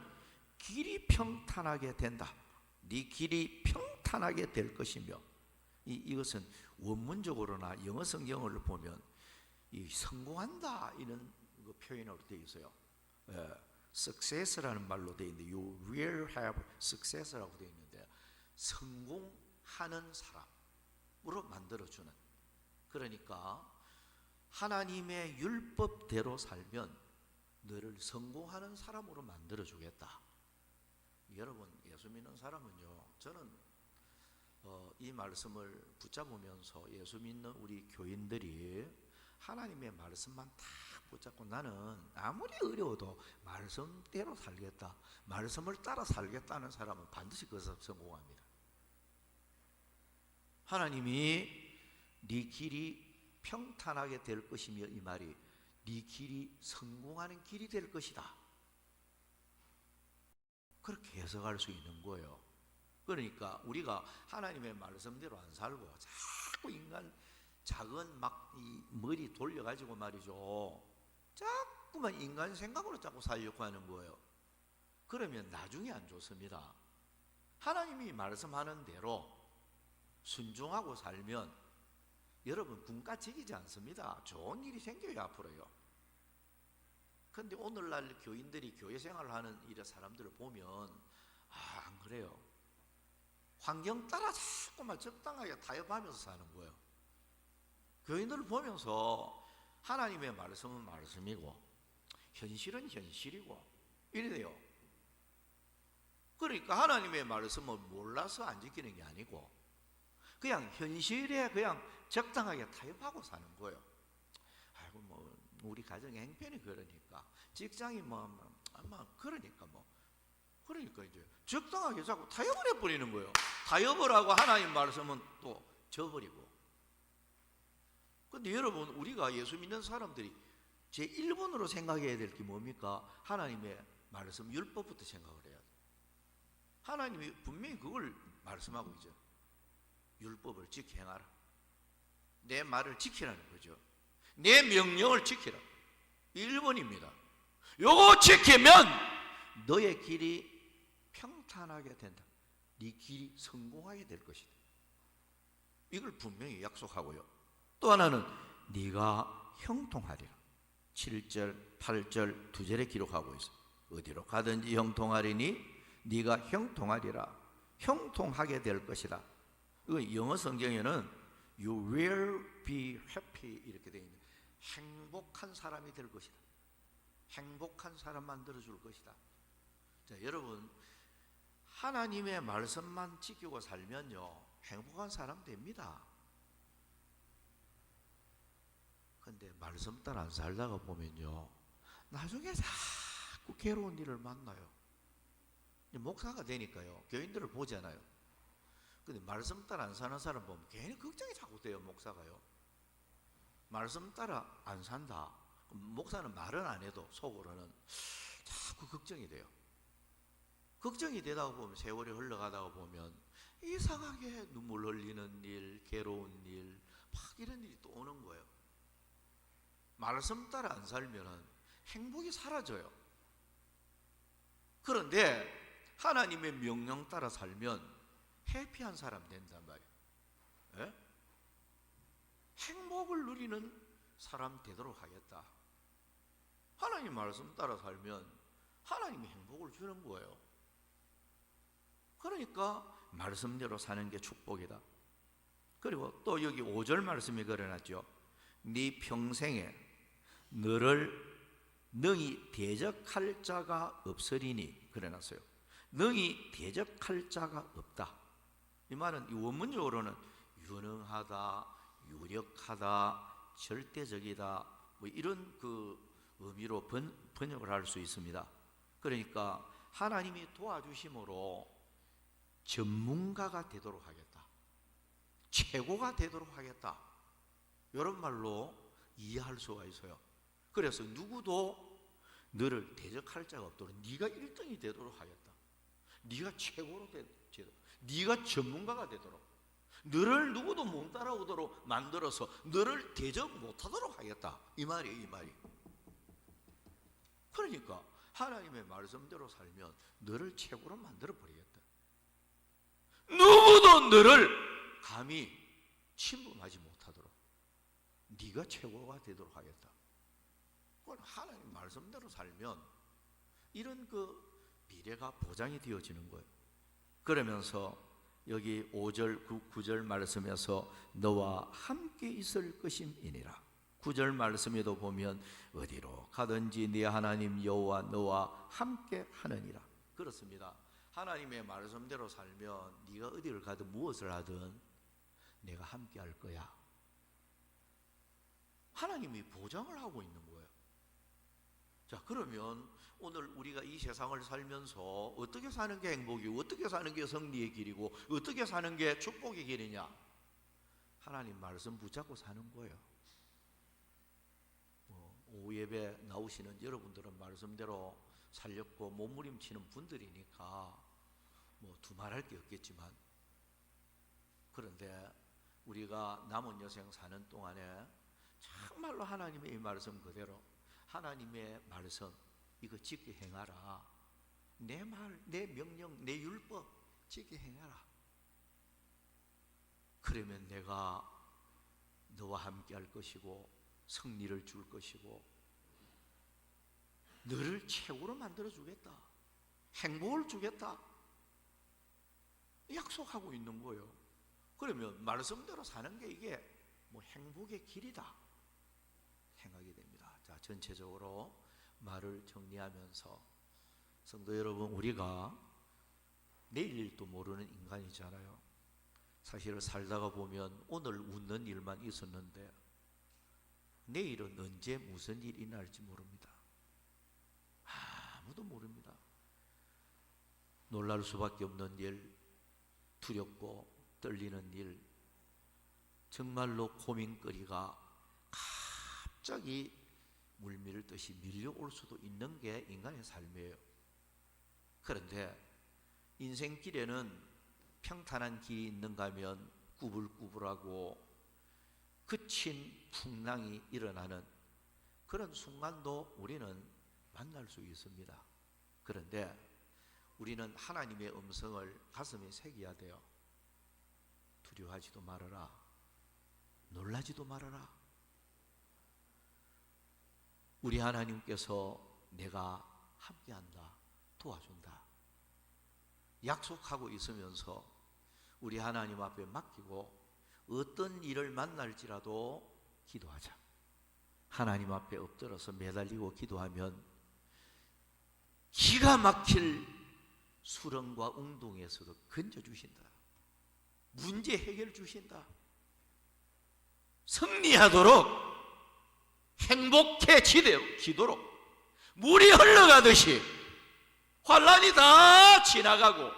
길이 평탄하게 된다. 네 길이 평탄하게 될 것이며, 이것은 원문적으로나 영어 성경을 보면 이 성공한다 이런 표현으로 되어 있어요. success라는 말로 되어 있는데 you will have success라고 되어 있는데 성공하는 사람으로 만들어주는, 그러니까 하나님의 율법대로 살면 너를 성공하는 사람으로 만들어주겠다. 여러분, 예수 믿는 사람은요, 저는 이 말씀을 붙잡으면서 예수 믿는 우리 교인들이 하나님의 말씀만 다 붙잡고 나는 아무리 어려워도 말씀대로 살겠다, 말씀을 따라 살겠다는 사람은 반드시 그것을 성공합니다. 하나님이 네 길이 평탄하게 될 것이며, 이 말이 네 길이 성공하는 길이 될 것이다, 그렇게 해석할 수 있는 거예요. 그러니까 우리가 하나님의 말씀대로 안 살고 자꾸 인간 작은 막 이 머리 돌려가지고 말이죠, 자꾸만 인간 생각으로 자꾸 살려고 하는 거예요. 그러면 나중에 안 좋습니다. 하나님이 말씀하는 대로 순종하고 살면 여러분 군가지기지 않습니다. 좋은 일이 생겨요, 앞으로요. 근데 오늘날 교인들이 교회 생활을 하는 이런 사람들을 보면 안 그래요. 환경 따라 자꾸만 적당하게 타협하면서 사는 거예요. 교인들을 보면서 하나님의 말씀은 말씀이고 현실은 현실이고 이래요. 그러니까 하나님의 말씀은 몰라서 안 지키는 게 아니고 그냥 현실에 그냥 적당하게 타협하고 사는 거예요. 아이고 뭐 우리 가정의 행편이 그러니까, 직장이 아마 그러니까 그러니까 이제 적당하게 자꾸 타협을 해버리는 거예요. 타협을 하고 하나님 말씀은 또 져버리고, 근데 여러분, 우리가 예수 믿는 사람들이 제 1번으로 생각해야 될 게 뭡니까? 하나님의 말씀 율법부터 생각을 해야 돼. 하나님이 분명히 그걸 말씀하고 있죠. 율법을 지켜 행하라. 내 말을 지키라는 거죠. 내 명령을 지키라. 1번입니다. 요거 지키면 너의 길이 평탄하게 된다. 네 길이 성공하게 될 것이다. 이걸 분명히 약속하고요. 또 하나는 네가 형통하리라. 7절, 8절 두 절에 기록하고 있어. 어디로 가든지 형통하리니 네가 형통하리라. 형통하게 될 것이다. 이거 영어 성경에는 You will be happy 이렇게 되어 있는, 행복한 사람이 될 것이다. 행복한 사람 만들어줄 것이다. 자, 여러분, 하나님의 말씀만 지키고 살면요 행복한 사람 됩니다. 근데 말씀 따라 안 살다가 보면요 나중에 자꾸 괴로운 일을 만나요. 목사가 되니까요 교인들을 보잖아요. 근데 말씀 따라 안 사는 사람 보면 괜히 걱정이 자꾸 돼요. 목사가요 말씀 따라 안 산다, 목사는 말은 안 해도 속으로는 자꾸 걱정이 돼요. 걱정이 되다가 보면 세월이 흘러가다가 보면 이상하게 눈물 흘리는 일, 괴로운 일, 막 이런 일이 또 오는 거예요. 말씀 따라 안 살면 행복이 사라져요. 그런데 하나님의 명령 따라 살면 해피한 사람 된단 말이에요. 예? 행복을 누리는 사람 되도록 하겠다. 하나님 말씀 따라 살면 하나님이 행복을 주는 거예요. 그러니까 말씀대로 사는 게 축복이다. 그리고 또 여기 5절 말씀이 그려놨죠. 네 평생에 너를 능히 대적할 자가 없으리니 그래놨어요. 능히 대적할 자가 없다. 이 말은 이 원문적으로는 유능하다, 유력하다, 절대적이다, 뭐 이런 그 의미로 번역을 할 수 있습니다. 그러니까 하나님이 도와주심으로 전문가가 되도록 하겠다, 최고가 되도록 하겠다, 이런 말로 이해할 수가 있어요. 그래서 누구도 너를 대적할 자가 없도록 네가 1등이 되도록 하겠다, 네가 최고로 되도록, 네가 전문가가 되도록, 너를 누구도 못 따라오도록 만들어서 너를 대적 못하도록 하겠다, 이 말이에요. 이 말이. 그러니까 하나님의 말씀대로 살면 너를 최고로 만들어 버리겠다. 누구도 너를 감히 침범하지 못하도록 네가 최고가 되도록 하겠다. 하나님 말씀대로 살면 이런 그 미래가 보장이 되어지는 거예요. 그러면서 여기 5절, 9절 말씀에서 너와 함께 있을 것임이니라. 9절 말씀에도 보면 어디로 가든지 네 하나님 여호와 너와 함께 하느니라. 그렇습니다. 하나님의 말씀대로 살면 네가 어디를 가든 무엇을 하든 내가 함께 할 거야. 하나님이 보장을 하고 있는 거예요. 자, 그러면 오늘 우리가 이 세상을 살면서 어떻게 사는 게 행복이고 어떻게 사는 게 승리의 길이고 어떻게 사는 게 축복의 길이냐? 하나님 말씀 붙잡고 사는 거예요. 오후 예배 나오시는 여러분들은 말씀대로 살렸고 몸부림치는 분들이니까 뭐 두말할 게 없겠지만, 그런데 우리가 남은 여생 사는 동안에 정말로 하나님의 이 말씀 그대로 하나님의 말씀 이거 지켜 행하라. 내 말, 내 명령, 내 율법 지켜 행하라. 그러면 내가 너와 함께 할 것이고 승리를 줄 것이고 너를 최고로 만들어 주겠다, 행복을 주겠다 약속하고 있는 거예요. 그러면 말씀대로 사는 게 이게 뭐 행복의 길이다 생각이 됩니다. 자, 전체적으로 말을 정리하면서 성도 여러분, 우리가 내일 일도 모르는 인간이잖아요. 사실 살다가 보면 오늘 웃는 일만 있었는데 내일은 언제 무슨 일이 날지 모릅니다. 아무도 모릅니다. 놀랄 수밖에 없는 일, 두렵고 떨리는 일, 정말로 고민거리가 갑자기 물밀듯이 밀려올 수도 있는 게 인간의 삶이에요. 그런데 인생길에는 평탄한 길이 있는가 하면 구불구불하고 그친 풍랑이 일어나는 그런 순간도 우리는 만날 수 있습니다. 그런데 우리는 하나님의 음성을 가슴에 새겨야 돼요. 두려워하지도 말아라. 놀라지도 말아라. 우리 하나님께서 내가 함께한다, 도와준다 약속하고 있으면서 우리 하나님 앞에 맡기고 어떤 일을 만날지라도 기도하자. 하나님 앞에 엎드려서 매달리고 기도하면 기가 막힐 수렁과 웅동에서도 건져주신다. 문제 해결 주신다. 승리하도록 행복해지도록 물이 흘러가듯이 환란이 다 지나가고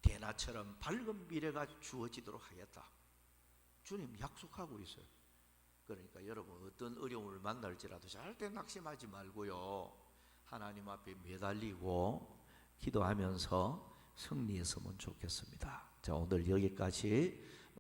대나처럼 밝은 미래가 주어지도록 하겠다. 주님 약속하고 있어요. 그러니까 여러분 어떤 어려움을 만날지라도 절대 낙심하지 말고요. 하나님 앞에 매달리고 기도하면서 승리했으면 좋겠습니다. 자, 오늘 여기까지